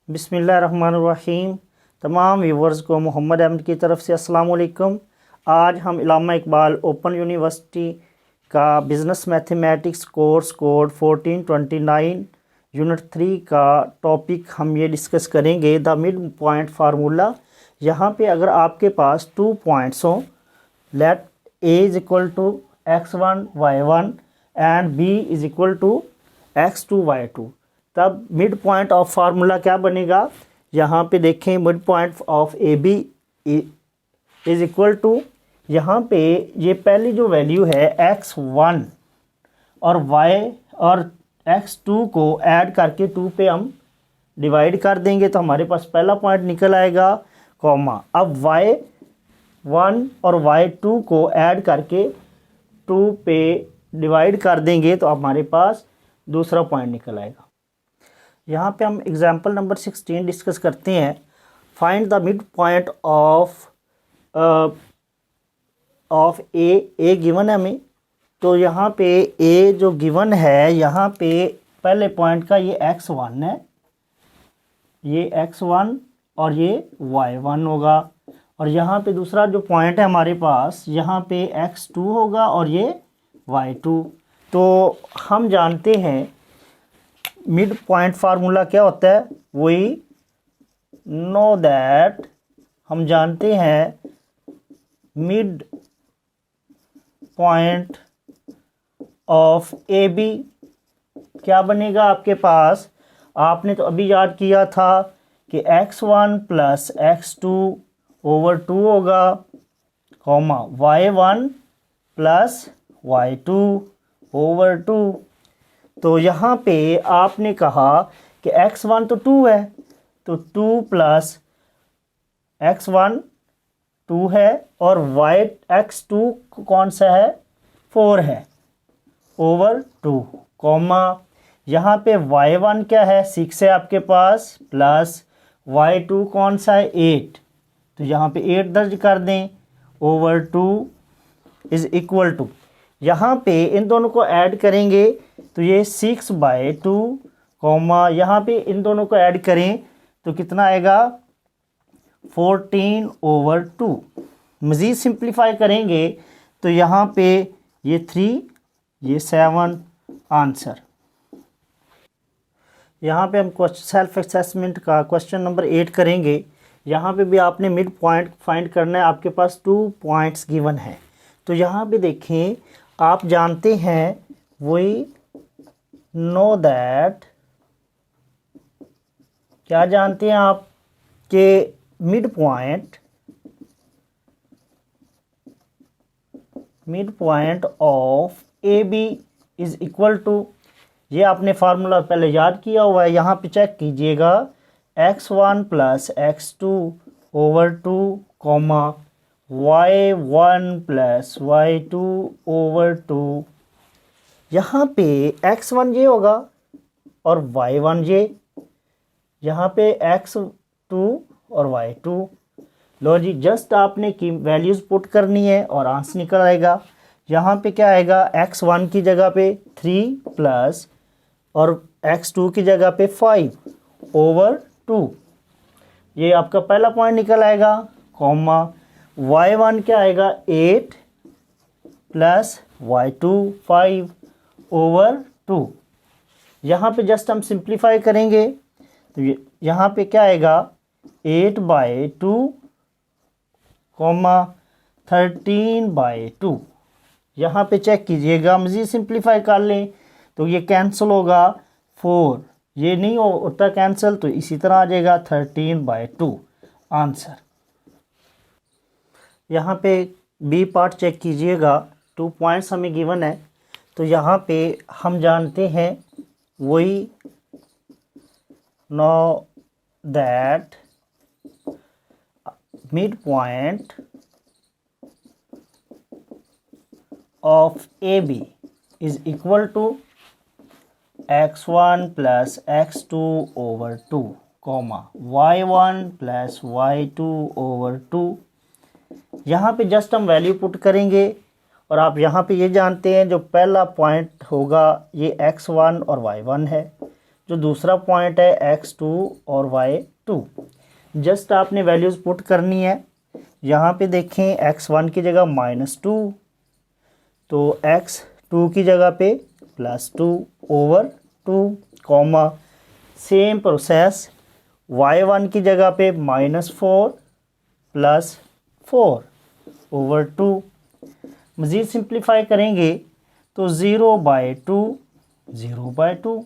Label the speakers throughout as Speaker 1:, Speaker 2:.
Speaker 1: बिस्मिल्लाहिर्रहमानिर्रहीम। तमाम व्यूवर्स को मोहम्मद अहमद की तरफ से अस्सलाम वालेकुम। आज हम इल्लामा इकबाल ओपन यूनिवर्सिटी का business mathematics course code 1429 unit 3 का टॉपिक हम ये डिस्कस करेंगे, द मिड पॉइंट फार्मूला। यहाँ पे अगर आपके पास 2 पॉइंट्स हों, let a is equal to x1 y1 and b is equal to x2 y2, तब मिड पॉइंट ऑफ फार्मूला क्या बनेगा। यहाँ पे देखें, mid point of A B is equal to, यहाँ पे ये पहली जो वैल्यू है x1 और y और x2 को ऐड करके 2 पे हम डिवाइड कर देंगे तो हमारे पास पहला पॉइंट निकल आएगा, कॉमा। अब y1 और y2 को ऐड करके 2 पे डिवाइड कर देंगे तो हमारे पास दूसरा पॉइंट निकल आएगा। यहाँ पे हम एग्जांपल नंबर 16 डिस्कस करते हैं। Find the mid point of A given है हमें। तो यहाँ पे ए जो गिवन है, यहाँ पे पहले पॉइंट का ये x1 है, ये x1 और ये y1 होगा, और यहाँ पे दूसरा जो पॉइंट है हमारे पास, यहाँ पे x2 होगा और ये y2। तो हम जानते हैं मिड पॉइंट फार्मूला क्या होता है, वही नो दैट हम जानते हैं mid point of A B क्या बनेगा आपके पास। आपने तो अभी याद किया था कि x1 प्लस x2 ओवर 2 होगा, comma y1 plus y2 over 2। तो यहाँ पे आपने कहा कि x1 तो 2 है, तो 2 प्लस x1 2 है और x2 कौन सा है, 4 है, ओवर 2, कॉमा यहाँ पे y1 क्या है, 6 है आपके पास, प्लस y2 कौन सा है, 8। तो यहाँ पे 8 दर्ज कर दें, ओवर 2 इज इक्वल टू, यहाँ पे इन दोनों को ऐड करेंगे तो ये 6/2, कॉमा यहाँ पे इन दोनों को ऐड करें तो कितना आएगा, 14/2। मज़ीद सिंप्लीफाई करेंगे तो यहाँ पे ये 3, ये 7 आंसर। यहाँ पे हम सेल्फ असेसमेंट का क्वेश्चन नंबर 8 करेंगे। यहाँ पे भी आपने मिड पॉइंट फाइंड करना है। आपके पास 2 पॉइंट्स गिवन है। तो यहाँ पे देखें, आप जानते हैं वही नो दैट, क्या जानते हैं आप कि mid point of A B is equal to, ये आपने फार्मूला पहले याद किया हुआ है, यहाँ पे चेक कीजिएगा, x1 plus x2 over 2, comma y1 plus y2 over 2। यहाँ पे x1 ये होगा और y1 ये, यहाँ पे x2 और y2। लो जी, जस्ट आपने की वैल्यूज़ पुट करनी है और आंसर निकल आएगा। यहाँ पे क्या आएगा, x1 की जगह पे 3 प्लस और x2 की जगह पे 5 ओवर 2, ये आपका पहला पॉइंट निकल आएगा, कॉमा y1 क्या आएगा, 8 प्लस y2 5 ओवर 2। यहाँ पे जस्ट हम सिंप्लीफाई करेंगे तो यहाँ पे क्या आएगा, 8/2, कॉमा 13/2। यहाँ पे चेक कीजिएगा, मज़ीद सिंप्लीफाई कर लें तो ये कैंसिल होगा, 4 ये नहीं होता कैंसिल, तो इसी तरह आ जाएगा 13/2 आंसर। यहाँ पे बी पार्ट चेक कीजिएगा, 2 पॉइंट्स हमें गिवन है। तो यहाँ पे हम जानते हैं वही know that mid point of A B is equal to x1 plus x2 over 2, comma y1 plus y2 over 2। यहाँ पे जस्ट हम वैल्यू पुट करेंगे और आप यहाँ पे ये जानते हैं जो पहला पॉइंट होगा ये x1 और y1 है, जो दूसरा पॉइंट है x2 और y2। जस्ट आपने वैल्यूज़ पुट करनी है। यहाँ पे देखें x1 की जगह -2, तो x2 की जगह पे +2/2, कॉमा सेम प्रोसेस y1 की जगह पे -4 +4/2। मज़ीद सिंप्लीफाई करेंगे तो 0/2 0/2,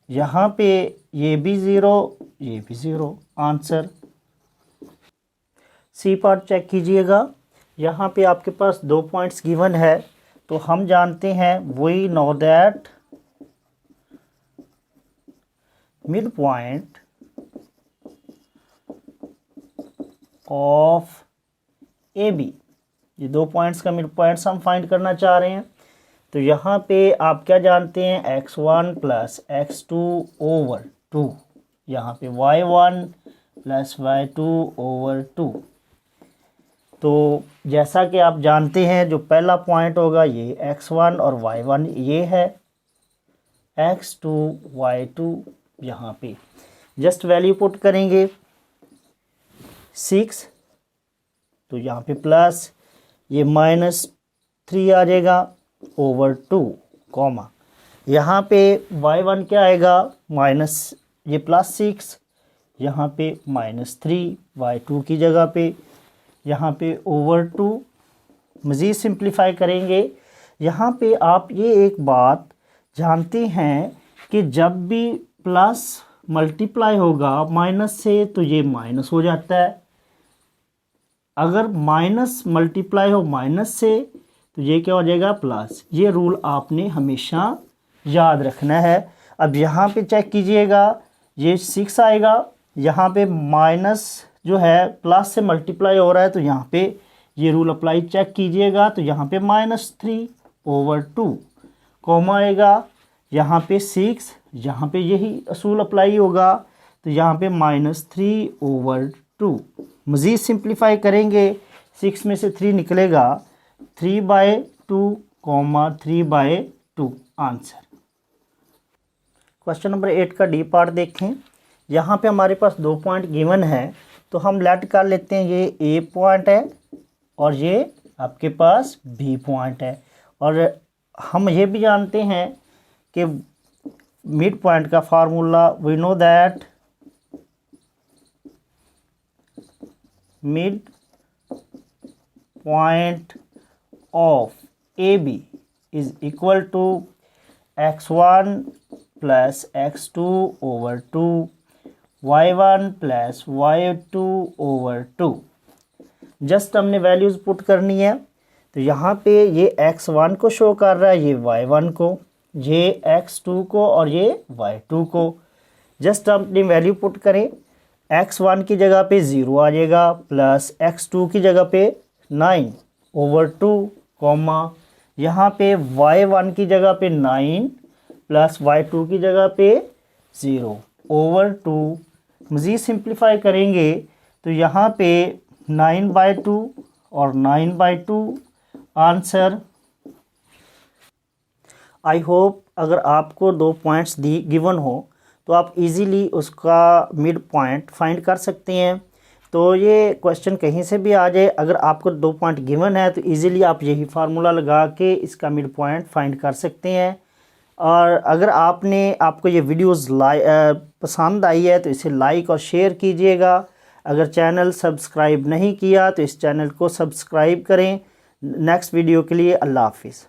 Speaker 1: यहाँ पे ये भी 0 ये भी 0, आंसर। सी पार्ट चेक कीजिएगा। यहाँ पे आपके पास 2 पॉइंट्स गिवन है, तो हम जानते हैं we know that mid point of A B, ये 2 पॉइंट्स का मिड पॉइंट्स हम फाइंड करना चाह रहे हैं। तो यहाँ पे आप क्या जानते हैं x1 + x2/2, यहाँ पे y1 + y2/2। तो जैसा कि आप जानते हैं जो पहला पॉइंट होगा ये x1 और y1 ये है, x2 y2 यहाँ पे जस्ट वैल्यू पुट करेंगे 6, तो यहाँ पे प्लस ये -3 आ जाएगा /2, कॉमा यहाँ पे y1 क्या आएगा ये +6, यहाँ पे -3 y2 की जगह पे, यहाँ पे /2। मज़ीद सिंप्लीफाई करेंगे। यहाँ पे आप ये एक बात जानते हैं कि जब भी प्लस मल्टीप्लाई होगा माइनस से तो ये माइनस हो जाता है, अगर माइनस मल्टीप्लाई हो माइनस से तो ये क्या हो जाएगा प्लस। ये रूल आपने हमेशा याद रखना है। अब यहाँ पे चेक कीजिएगा, ये 6 आएगा, यहाँ पे माइनस जो है प्लस से मल्टीप्लाई हो रहा है, तो यहाँ पे ये रूल अप्लाई चेक कीजिएगा, तो यहाँ पे -3/2, कॉमा आएगा, यहाँ पे 6, यहाँ पे यही असूल अप्लाई होगा, तो यहाँ पे -3/2। मज़ीद सिंप्लीफाई करेंगे, 6 में से 3 निकलेगा, 3/2, 3/2, आंसर। क्वेश्चन नंबर 8 का डी पार्ट देखें। यहाँ पे हमारे पास 2 पॉइंट गिवन है, तो हम लेट कर लेते हैं ये ए पॉइंट है और ये आपके पास बी पॉइंट है। और हम ये भी जानते हैं कि मिड पॉइंट का formula we know that mid point of A B is equal to x1 + x2/2 y1 + y2/2। Just हमने वैल्यूज़ पुट करनी है। तो यहाँ पे ये x1 को शो कर रहा है, ये y1 को, ये x2 को और ये y2 को। जस्ट अपनी वैल्यू पुट करें, x1 की जगह पे 0 आ जाएगा, प्लस x2 की जगह पे 9/2, कॉमा यहाँ पे y1 की जगह पे 9 प्लस y2 की जगह पे 0/2। मज़ीद सिंप्लीफाई करेंगे तो यहाँ पे 9/2 और 9/2, आंसर। आई होप अगर आपको 2 पॉइंट्स गिवन हो तो आप इजीली उसका मिड पॉइंट फाइंड कर सकते हैं। तो ये क्वेश्चन कहीं से भी आ जाए, अगर आपको 2 पॉइंट गिवन है तो इजीली आप यही फार्मूला लगा के इसका मिड पॉइंट फाइंड कर सकते हैं। और अगर आपको ये वीडियोस पसंद आई है तो इसे लाइक और शेयर कीजिएगा। अगर चैनल सब्सक्राइब नहीं किया तो इस चैनल को सब्सक्राइब करें। नेक्स्ट वीडियो के लिए अल्लाह हाफिज़।